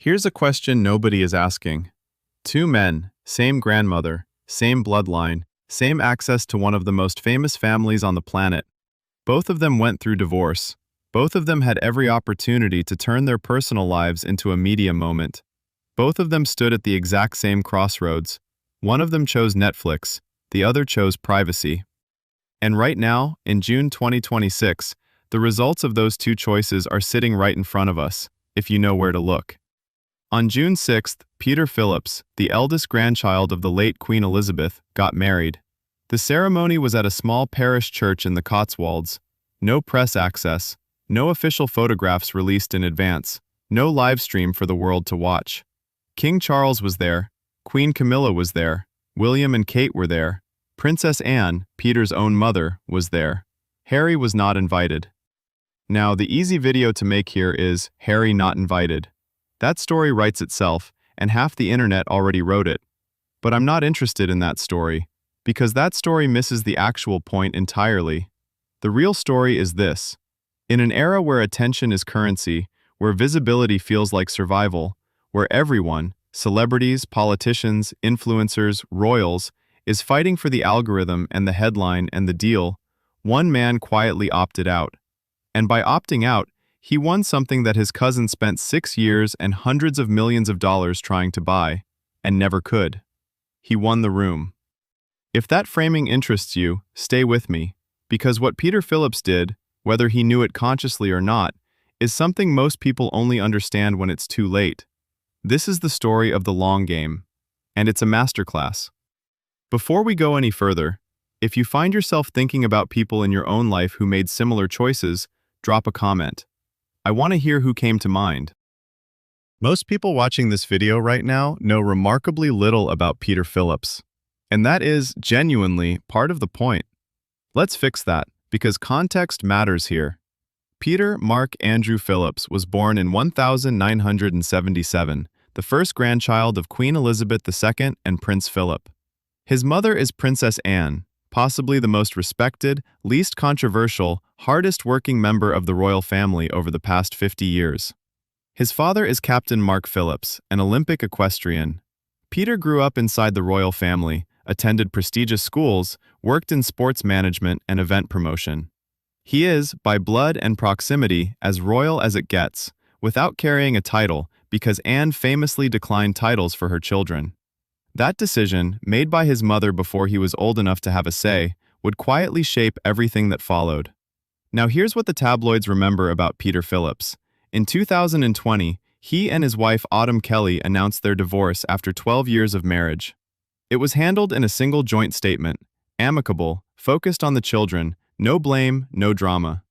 Here's a question nobody is asking. Two men, same grandmother, same bloodline, same access to one of the most famous families on the planet. Both of them went through divorce. Both of them had every opportunity to turn their personal lives into a media moment. Both of them stood at the exact same crossroads. One of them chose Netflix, the other chose privacy. And right now, in June 2026, the results of those two choices are sitting right in front of us, if you know where to look. On June 6th, Peter Phillips, the eldest grandchild of the late Queen Elizabeth, got married. The ceremony was at a small parish church in the Cotswolds. No press access, no official photographs released in advance, no live stream for the world to watch. King Charles was there, Queen Camilla was there, William and Kate were there, Princess Anne, Peter's own mother, was there. Harry was not invited. Now, the easy video to make here is Harry not invited. That story writes itself, and half the internet already wrote it. But I'm not interested in that story, because that story misses the actual point entirely. The real story is this. In an era where attention is currency, where visibility feels like survival, where everyone, celebrities, politicians, influencers, royals, is fighting for the algorithm and the headline and the deal, one man quietly opted out. And by opting out, he won something that his cousin spent 6 years and hundreds of millions of dollars trying to buy, and never could. He won the room. If that framing interests you, stay with me, because what Peter Phillips did, whether he knew it consciously or not, is something most people only understand when it's too late. This is the story of the long game, and it's a masterclass. Before we go any further, if you find yourself thinking about people in your own life who made similar choices, drop a comment. I want to hear who came to mind. Most people watching this video right now know remarkably little about Peter Phillips. And that is, genuinely, part of the point. Let's fix that, because context matters here. Peter Mark Andrew Phillips was born in 1977, the first grandchild of Queen Elizabeth II and Prince Philip. His mother is Princess Anne, possibly the most respected, least controversial, hardest-working member of the royal family over the past 50 years. His father is Captain Mark Phillips, an Olympic equestrian. Peter grew up inside the royal family, attended prestigious schools, worked in sports management and event promotion. He is, by blood and proximity, as royal as it gets, without carrying a title, because Anne famously declined titles for her children. That decision, made by his mother before he was old enough to have a say, would quietly shape everything that followed. Now here's what the tabloids remember about Peter Phillips. In 2020, he and his wife Autumn Kelly announced their divorce after 12 years of marriage. It was handled in a single joint statement, amicable, focused on the children, no blame, no drama.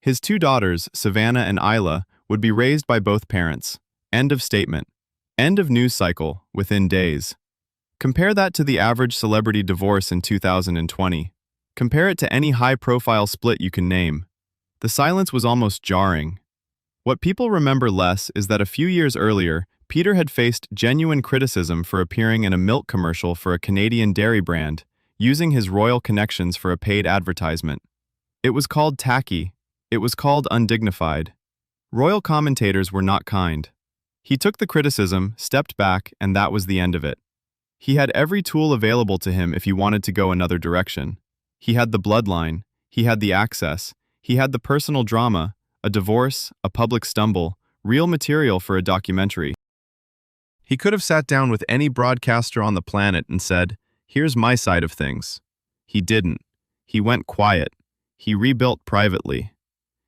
His two daughters, Savannah and Isla, would be raised by both parents. End of statement. End of news cycle, within days. Compare that to the average celebrity divorce in 2020. Compare it to any high-profile split you can name. The silence was almost jarring. What people remember less is that a few years earlier, Peter had faced genuine criticism for appearing in a milk commercial for a Canadian dairy brand, using his royal connections for a paid advertisement. It was called tacky. It was called undignified. Royal commentators were not kind. He took the criticism, stepped back, and that was the end of it. He had every tool available to him if he wanted to go another direction. He had the bloodline, he had the access, he had the personal drama, a divorce, a public stumble, real material for a documentary. He could have sat down with any broadcaster on the planet and said, "Here's my side of things." He didn't. He went quiet. He rebuilt privately.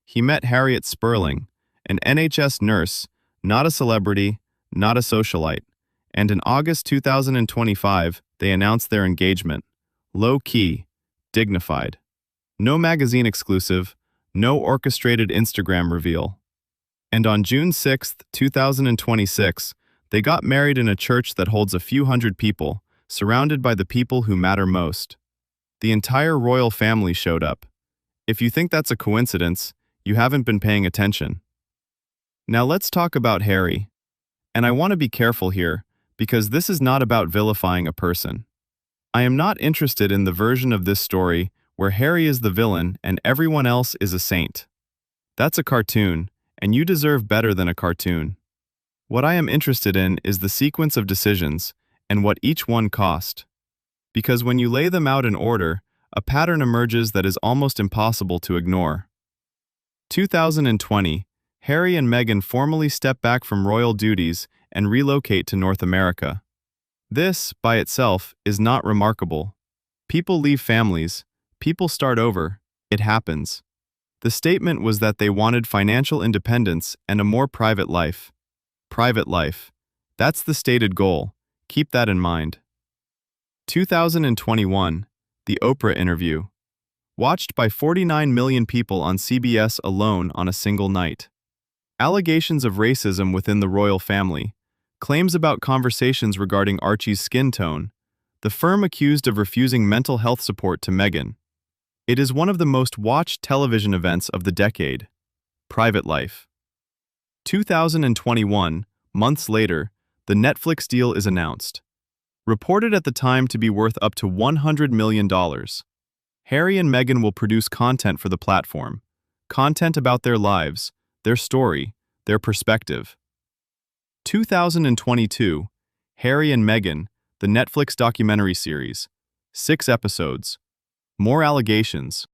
He met Harriet Sperling, an NHS nurse, not a celebrity, not a socialite. And in August 2025, they announced their engagement. Low-key, dignified. No magazine exclusive, no orchestrated Instagram reveal. And on June 6, 2026, they got married in a church that holds a few hundred people, surrounded by the people who matter most. The entire royal family showed up. If you think that's a coincidence, you haven't been paying attention. Now let's talk about Harry. And I want to be careful here, because this is not about vilifying a person. I am not interested in the version of this story where Harry is the villain and everyone else is a saint. That's a cartoon, and you deserve better than a cartoon. What I am interested in is the sequence of decisions and what each one cost. Because when you lay them out in order, a pattern emerges that is almost impossible to ignore. 2020, Harry and Meghan formally step back from royal duties and relocate to North America. This, by itself, is not remarkable. People leave families, people start over, it happens. The statement was that they wanted financial independence and a more private life. Private life. That's the stated goal. Keep that in mind. 2021, The Oprah Interview. Watched by 49 million people on CBS alone on a single night. Allegations of racism within the royal family. Claims about conversations regarding Archie's skin tone. The firm accused of refusing mental health support to Meghan. It is one of the most watched television events of the decade. Private life. 2021, months later, the Netflix deal is announced. Reported at the time to be worth up to $100 million. Harry and Meghan will produce content for the platform. Content about their lives, their story, their perspective. 2022, Harry and Meghan, the Netflix documentary series. 6 episodes. More allegations.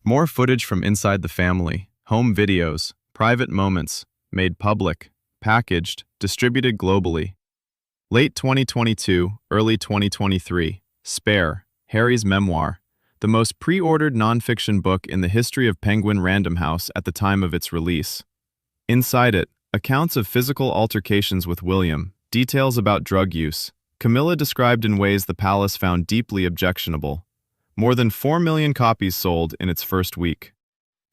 More footage from inside the family, home videos, private moments, made public, packaged, distributed globally. Late 2022, early 2023, Spare, Harry's memoir, the most pre-ordered nonfiction book in the history of Penguin Random House at the time of its release. Inside it, accounts of physical altercations with William, details about drug use, Camilla described in ways the palace found deeply objectionable. More than 4 million copies sold in its first week.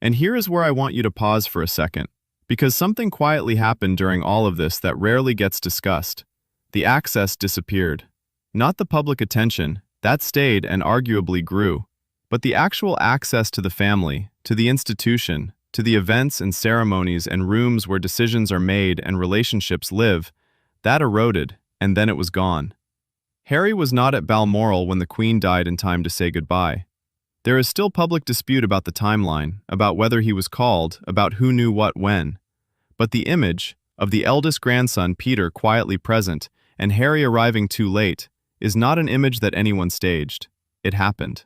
And here is where I want you to pause for a second, because something quietly happened during all of this that rarely gets discussed. The access disappeared. Not the public attention, that stayed and arguably grew, but the actual access to the family, to the institution, to the events and ceremonies and rooms where decisions are made and relationships live, that eroded, and then it was gone. Harry was not at Balmoral when the Queen died in time to say goodbye. There is still public dispute about the timeline, about whether he was called, about who knew what when. But the image of the eldest grandson Peter quietly present and Harry arriving too late is not an image that anyone staged. It happened.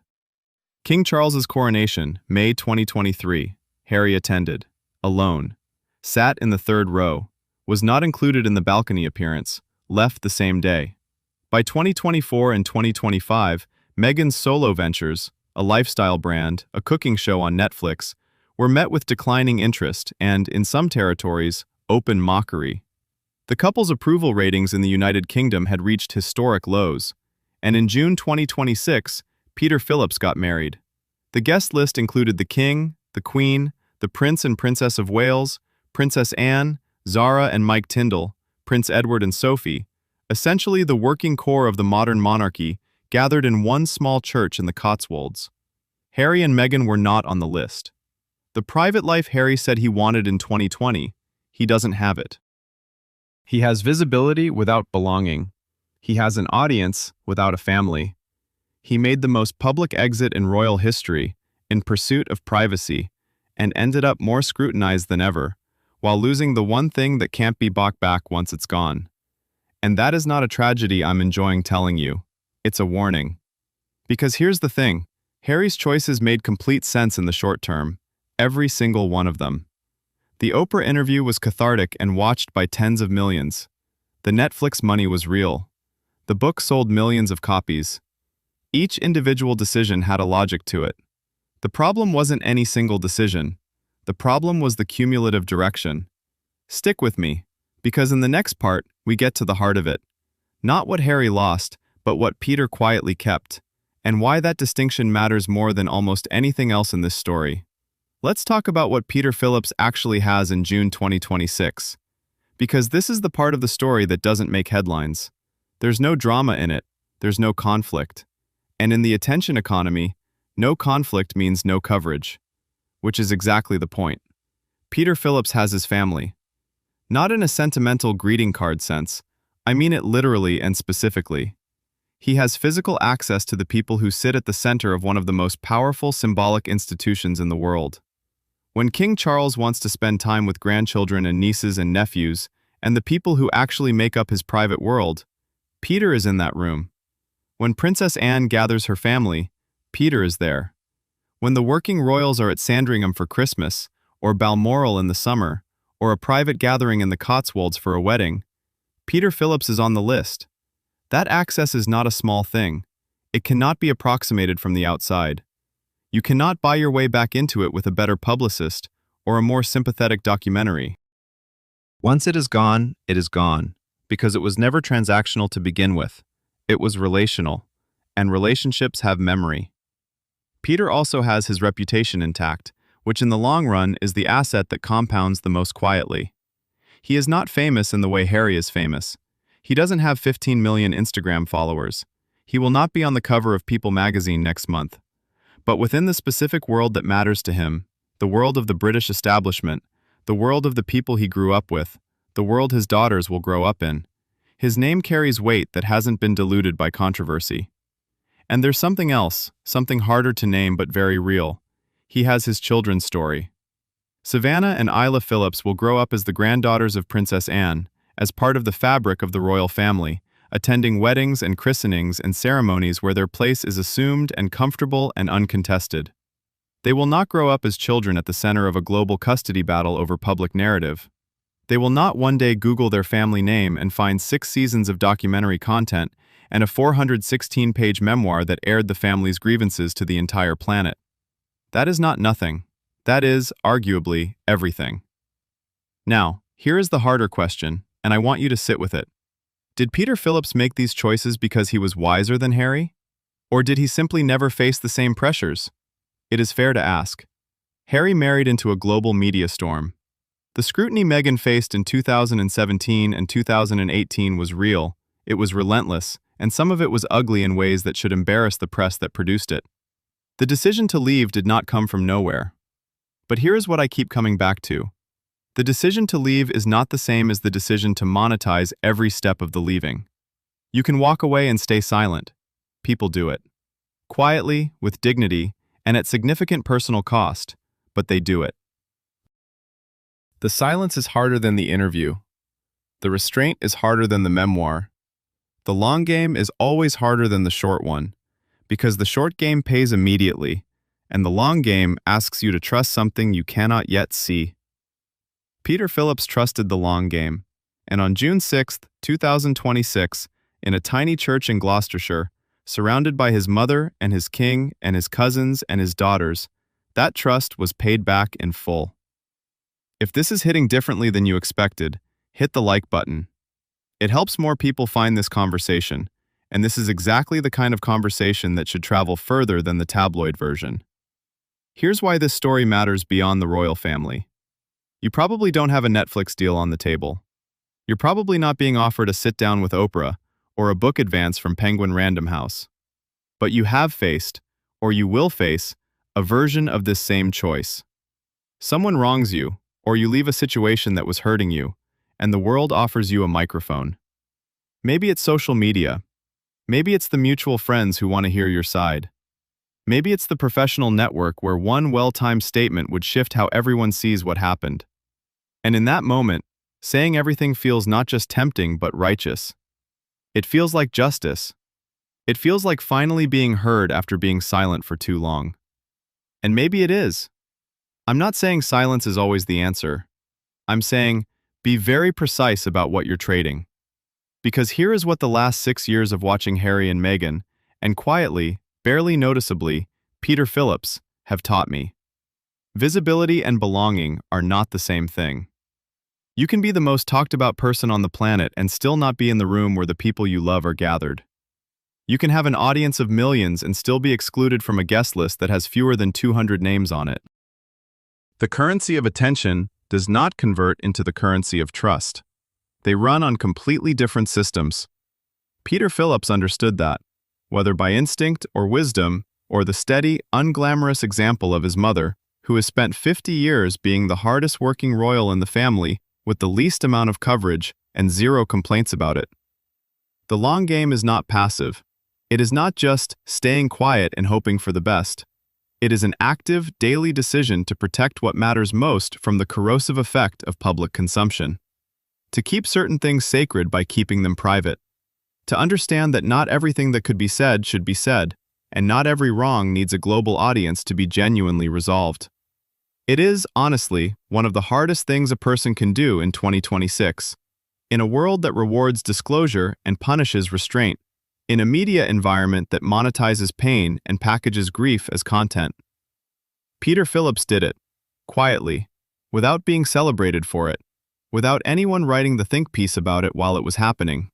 King Charles's coronation, May 2023. Harry attended, alone, sat in the third row, was not included in the balcony appearance, left the same day. By 2024 and 2025, Meghan's solo ventures, a lifestyle brand, a cooking show on Netflix, were met with declining interest and, in some territories, open mockery. The couple's approval ratings in the United Kingdom had reached historic lows, and in June 2026, Peter Phillips got married. The guest list included the King, the Queen, the Prince and Princess of Wales, Princess Anne, Zara and Mike Tyndall, Prince Edward and Sophie, essentially the working core of the modern monarchy, gathered in one small church in the Cotswolds. Harry and Meghan were not on the list. The private life Harry said he wanted in 2020, he doesn't have it. He has visibility without belonging. He has an audience without a family. He made the most public exit in royal history, in pursuit of privacy, and ended up more scrutinized than ever, while losing the one thing that can't be bought back once it's gone. And that is not a tragedy I'm enjoying telling you. It's a warning. Because here's the thing, Harry's choices made complete sense in the short term, every single one of them. The Oprah interview was cathartic and watched by tens of millions. The Netflix money was real. The book sold millions of copies. Each individual decision had a logic to it. The problem wasn't any single decision. The problem was the cumulative direction. Stick with me, because in the next part, we get to the heart of it. Not what Harry lost, but what Peter quietly kept, and why that distinction matters more than almost anything else in this story. Let's talk about what Peter Phillips actually has in June 2026. Because this is the part of the story that doesn't make headlines. There's no drama in it, there's no conflict. And in the attention economy, no conflict means no coverage. Which is exactly the point. Peter Phillips has his family. Not in a sentimental greeting card sense, I mean it literally and specifically. He has physical access to the people who sit at the center of one of the most powerful symbolic institutions in the world. When King Charles wants to spend time with grandchildren and nieces and nephews, and the people who actually make up his private world, Peter is in that room. When Princess Anne gathers her family, Peter is there. When the working royals are at Sandringham for Christmas, or Balmoral in the summer, or a private gathering in the Cotswolds for a wedding, Peter Phillips is on the list. That access is not a small thing. It cannot be approximated from the outside. You cannot buy your way back into it with a better publicist or a more sympathetic documentary. Once it is gone, because it was never transactional to begin with. It was relational, and relationships have memory. Peter also has his reputation intact, which in the long run is the asset that compounds the most quietly. He is not famous in the way Harry is famous. He doesn't have 15 million Instagram followers. He will not be on the cover of People magazine next month. But within the specific world that matters to him, the world of the British establishment, the world of the people he grew up with, the world his daughters will grow up in, his name carries weight that hasn't been diluted by controversy. And there's something else, something harder to name but very real. He has his children's story. Savannah and Isla Phillips will grow up as the granddaughters of Princess Anne, as part of the fabric of the royal family, attending weddings and christenings and ceremonies where their place is assumed and comfortable and uncontested. They will not grow up as children at the center of a global custody battle over public narrative. They will not one day Google their family name and find 6 seasons of documentary content and a 416-page memoir that aired the family's grievances to the entire planet. That is not nothing. That is, arguably, everything. Now, here is the harder question, and I want you to sit with it. Did Peter Phillips make these choices because he was wiser than Harry? Or did he simply never face the same pressures? It is fair to ask. Harry married into a global media storm. The scrutiny Meghan faced in 2017 and 2018 was real, it was relentless, and some of it was ugly in ways that should embarrass the press that produced it. The decision to leave did not come from nowhere. But here is what I keep coming back to. The decision to leave is not the same as the decision to monetize every step of the leaving. You can walk away and stay silent. People do it. Quietly, with dignity, and at significant personal cost, but they do it. The silence is harder than the interview. The restraint is harder than the memoir. The long game is always harder than the short one, because the short game pays immediately, and the long game asks you to trust something you cannot yet see. Peter Phillips trusted the long game, and on June 6, 2026, in a tiny church in Gloucestershire, surrounded by his mother and his king and his cousins and his daughters, that trust was paid back in full. If this is hitting differently than you expected, hit the like button. It helps more people find this conversation, and this is exactly the kind of conversation that should travel further than the tabloid version. Here's why this story matters beyond the royal family. You probably don't have a Netflix deal on the table. You're probably not being offered a sit-down with Oprah or a book advance from Penguin Random House. But you have faced, or you will face, a version of this same choice. Someone wrongs you, or you leave a situation that was hurting you, and the world offers you a microphone. Maybe it's social media. Maybe it's the mutual friends who want to hear your side. Maybe it's the professional network where one well-timed statement would shift how everyone sees what happened. And in that moment, saying everything feels not just tempting but righteous. It feels like justice. It feels like finally being heard after being silent for too long. And maybe it is. I'm not saying silence is always the answer. I'm saying, be very precise about what you're trading. Because here is what the last 6 years of watching Harry and Meghan, and quietly, barely noticeably, Peter Phillips, have taught me. Visibility and belonging are not the same thing. You can be the most talked about person on the planet and still not be in the room where the people you love are gathered. You can have an audience of millions and still be excluded from a guest list that has fewer than 200 names on it. The currency of attention does not convert into the currency of trust. They run on completely different systems. Peter Phillips understood that, whether by instinct or wisdom, or the steady, unglamorous example of his mother, who has spent 50 years being the hardest working royal in the family with the least amount of coverage and 0 complaints about it. The long game is not passive. It is not just staying quiet and hoping for the best. It is an active, daily decision to protect what matters most from the corrosive effect of public consumption. to keep certain things sacred by keeping them private, to understand that not everything that could be said should be said, and not every wrong needs a global audience to be genuinely resolved. It is, honestly, one of the hardest things a person can do in 2026. In a world that rewards disclosure and punishes restraint, in a media environment that monetizes pain and packages grief as content. Peter Phillips did it, quietly, without being celebrated for it, without anyone writing the think piece about it while it was happening.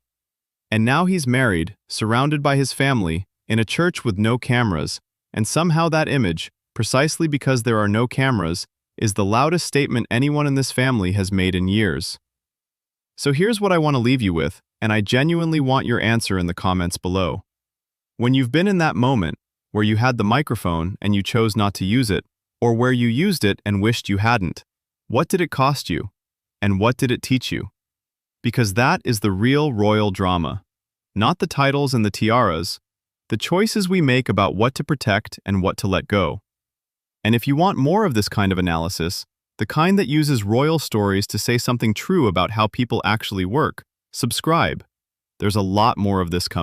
And now he's married, surrounded by his family, in a church with no cameras, and somehow that image, precisely because there are no cameras, is the loudest statement anyone in this family has made in years. So here's what I want to leave you with, and I genuinely want your answer in the comments below. When you've been in that moment, where you had the microphone and you chose not to use it, or where you used it and wished you hadn't, what did it cost you? And what did it teach you? Because that is the real royal drama. Not the titles and the tiaras, the choices we make about what to protect and what to let go. And if you want more of this kind of analysis, the kind that uses royal stories to say something true about how people actually work, subscribe. There's a lot more of this coming.